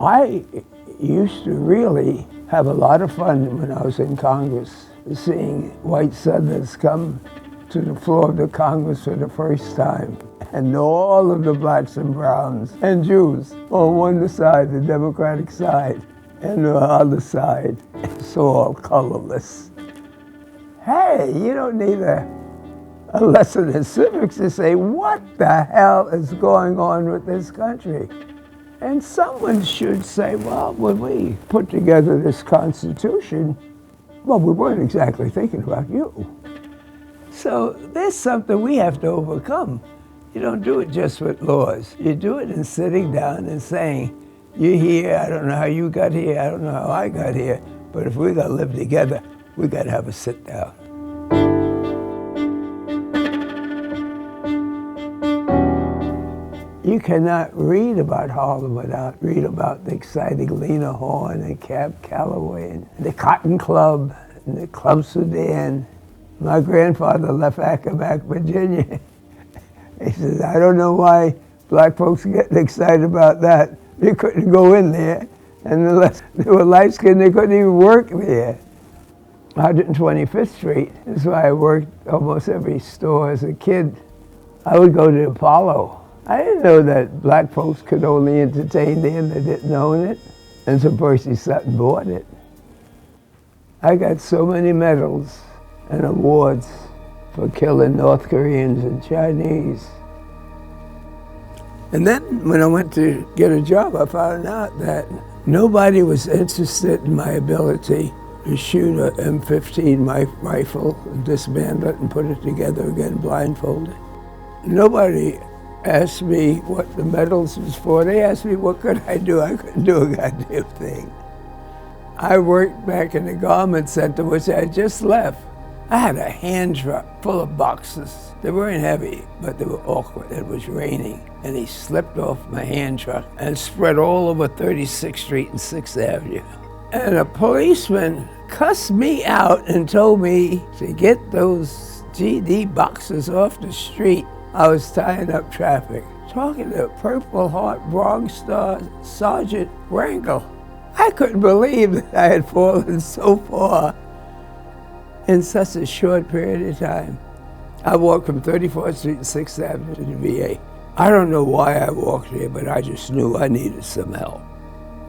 I used to really have a lot of fun when I was in Congress, seeing white Southerners come to the floor of the Congress for the first time, and all of the blacks and browns and Jews on one side, the Democratic side, and the other side, it's all colorless. Hey, you don't need a lesson in civics to say, what the hell is going on with this country? And someone should say, well, when we put together this Constitution, well, we weren't exactly thinking about you. So there's something we have to overcome. You don't do it just with laws. You do it in sitting down and saying, you're here, I don't know how you got here, I don't know how I got here, but if we're gonna live together, we gotta have a sit down. You cannot read about Harlem without read about the exciting Lena Horne and Cab Calloway and the Cotton Club and the Club Sudan. My grandfather left Accomack, Virginia. He says, I don't know why black folks are getting excited about that. They couldn't go in there, and unless they were light-skinned, they couldn't even work there. 125th Street is where I worked almost every store as a kid. I would go to Apollo. I didn't know that black folks could only entertain there and they didn't own it until Percy Sutton bought it. I got so many medals and awards for killing North Koreans and Chinese. And then when I went to get a job, I found out that nobody was interested in my ability to shoot an M15 rifle and dismantle it and put it together again blindfolded. Nobody asked me what the medals was for. They asked me what could I do. I couldn't do a goddamn thing. I worked back in the garment center, which I just left. I had a hand truck full of boxes. They weren't heavy, but they were awkward. It was raining, and he slipped off my hand truck and spread all over 36th Street and 6th Avenue. And a policeman cussed me out and told me to get those GD boxes off the street. I was tying up traffic, talking to Purple Heart Bronx Star Sergeant Rangel. I couldn't believe that I had fallen so far in such a short period of time. I walked from 34th Street and 6th Avenue to the VA. I don't know why I walked there, but I just knew I needed some help.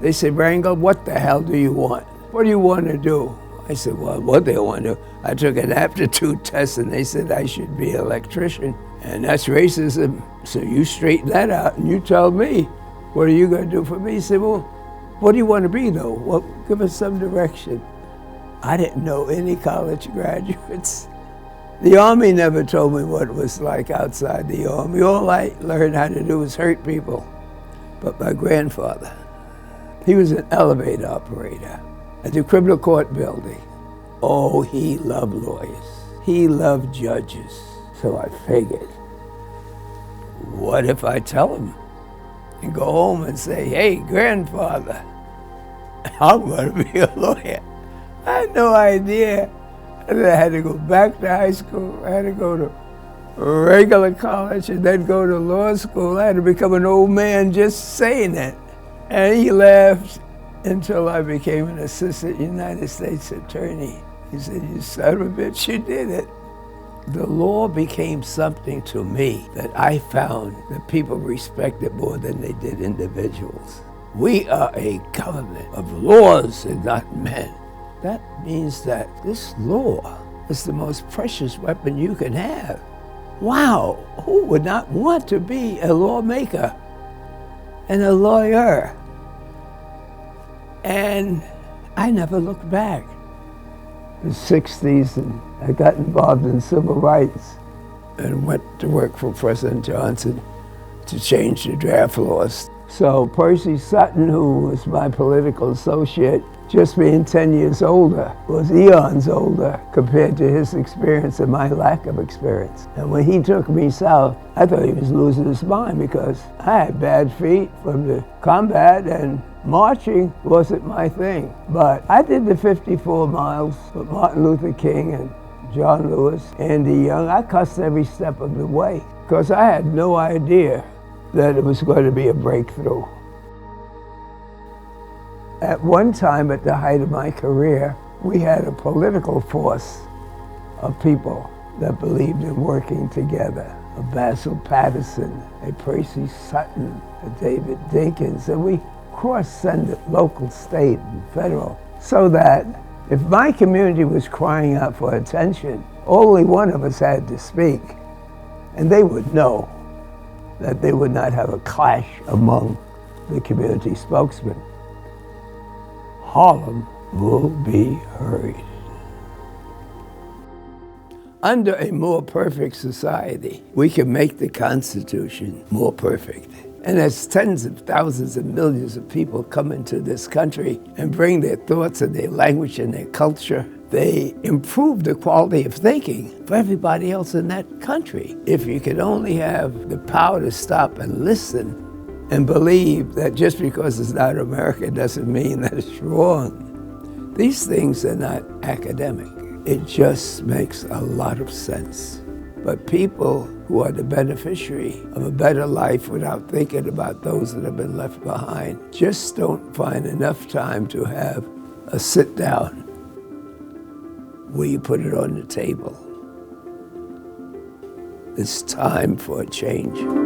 They said, Rangel, what the hell do you want? What do you want to do? I said, well, what do I want to do? I took an aptitude test and they said I should be an electrician. And that's racism, so you straighten that out and you tell me, what are you gonna do for me? He said, well, what do you want to be though? Well, give us some direction. I didn't know any college graduates. The Army never told me what it was like outside the Army. All I learned how to do was hurt people. But my grandfather, he was an elevator operator at the criminal court building. Oh, he loved lawyers. He loved judges. So I figured, what if I tell him and go home and say, hey, grandfather, I'm going to be a lawyer. I had no idea that I had to go back to high school. I had to go to regular college and then go to law school. I had to become an old man just saying it. And he laughed until I became an assistant United States attorney. He said, you son of a bitch, you did it. The law became something to me that I found that people respected more than they did individuals. We are a government of laws and not men. That means that this law is the most precious weapon you can have. Wow, who would not want to be a lawmaker and a lawyer? And I never looked back. The 60s, and I got involved in civil rights and went to work for President Johnson to change the draft laws. So Percy Sutton, who was my political associate, just being 10 years older, was eons older compared to his experience and my lack of experience. And when he took me south, I thought he was losing his mind because I had bad feet from the combat and marching wasn't my thing. But I did the 54 miles with Martin Luther King and John Lewis, Andy Young. I cussed every step of the way because I had no idea that it was going to be a breakthrough. At one time, at the height of my career, we had a political force of people that believed in working together. A Basil Patterson, a Percy Sutton, a David Dinkins, and we cross-sended local, state, and federal, so that if my community was crying out for attention, only one of us had to speak, and they would know that they would not have a clash among the community spokesmen. Harlem will be heard. Under a more perfect society, we can make the Constitution more perfect. And as tens of thousands and millions of people come into this country and bring their thoughts and their language and their culture, they improve the quality of thinking for everybody else in that country. If you could only have the power to stop and listen and believe that just because it's not America doesn't mean that it's wrong. These things are not academic. It just makes a lot of sense. But people who are the beneficiary of a better life without thinking about those that have been left behind just don't find enough time to have a sit down where you put it on the table. It's time for a change.